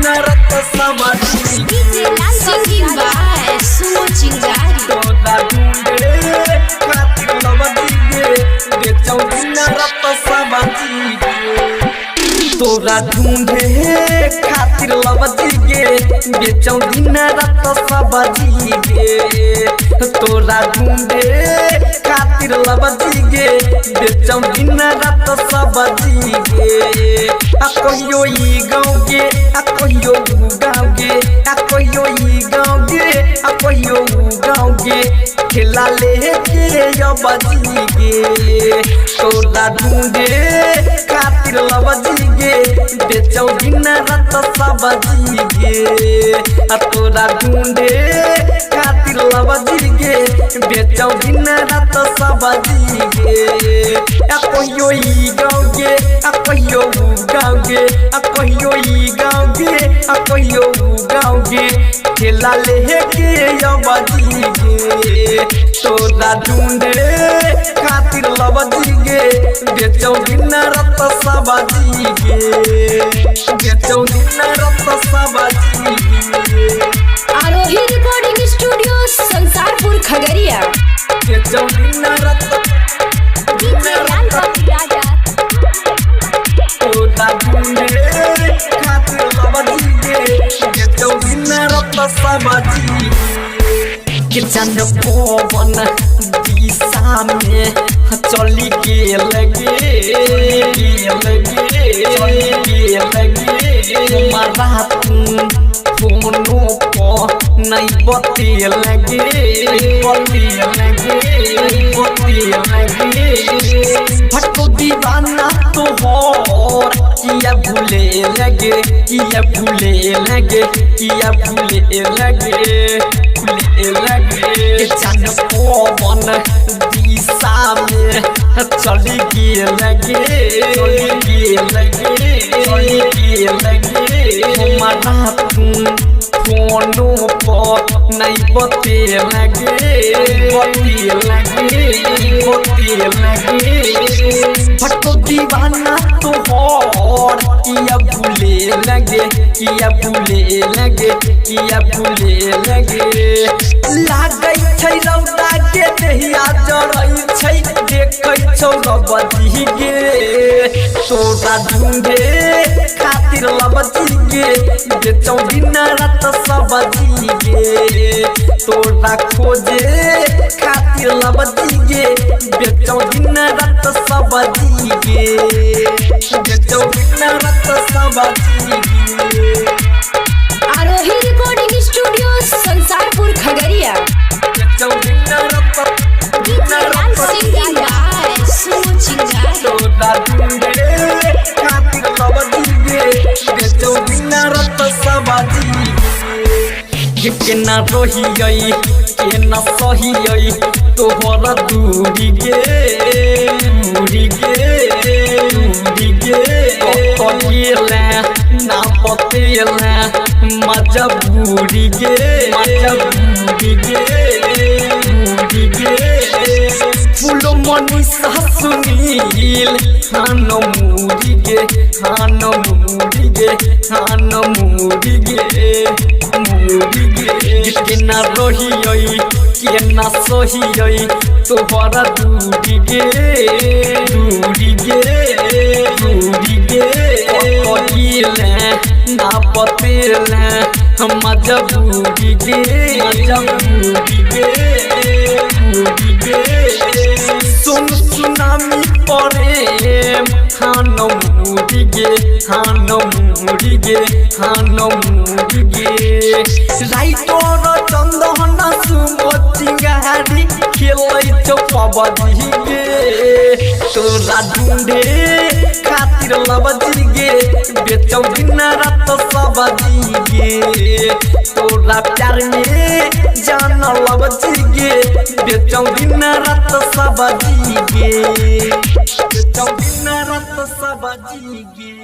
रत समाजी Singing by Sumo Chingari. तोरा ढूंढे खातिर लवजी गे बेचौ दिन रत समाजी तोरा ढूंढे खातिर लवजी गे बेचौ दिन रत समाजी गे तोरा ढूंढे खातिर लवजी गे बेचौ दिन रत समाजी गे आ कहियो ई गाँव गे आ कहियो ऊ गाँव गे आ कहियो ई गाँव गे आ कहियो ऊ गाँव गे खेला लेके बजी गे तोरा ढूंढे खातिर लवजी गे बेचौ दिन रत सबजी गे आ तोरा ढूंढे खातिर लवजी गे बेचौ दिन रत सबजी गे आ कहियो ई गाँव गे आ कहियो ऊ गाँव गे आ कहियो ई गाँव गे आ कहियो ऊ गाँव गे खेला लेके बजी गे तोरा ढूंढे खातिर लवजी गे बेचौ दिन रत सबजी गे बेचौ दिन रत सबजी गे आरोही रिकॉर्डिंग स्टूडियो संसारपुर खगड़िया। बेचौ दिन रत तोरा ढूंढे खातिर लवजी गे बेचौ दिन रत सबजी के चन पवन दिशा में चली के लगे मारा फोनो पर नहीं बते लगे भटको दीवाना तो हो किया भूले लगे किया भूले लगे किया भूले लगे चन पवन दिशा में चली के लगे हमारा फोनो पर नहीं बते लगे भटको दीवाना तो हो किया भूले लगे किया भूले लगे किया भूले लगे लागै छै रौदा के देहिया जरै छै देखै छौ लवजी गे तोरा ढूंढे खातिर लवजी गे बेचौ दिन रत सबजी गे तोरा खोजे खातिर लवजी गे बेचौ दिन रत सबजी गे बेचौ दिन रत सबजी गे आरोही रिकॉर्डिंग स्टूडियो संसारपुर खगड़िया। बेचौ दिन रत Singing by Sumo Chingari. तोरा ढूंढे खातिर लवजी गे बेचौ दिन रत सबजी गे केना रहियै केना सहियै तोहर दूरी गे कहिला ना बतेला मजबूरी गे फूलो मनी सुनील हान मूरी गे केना रहियै केना सहियै तोहर दूरी गे कहिला ना बतेला मजबूरी गे सुन सुनामी पड़े हान मूरी गे राइटर चंदन सुमो चिंगारी खेलै छौ पबजी गे तोरा ढूंढे खातिर लवजी गे बेचौ दिन रत सबजी गे तोरा प्यार में जान लवजी गे बेचौ दिन रत सबजी गे बेचौ दिन रत सबजी गे।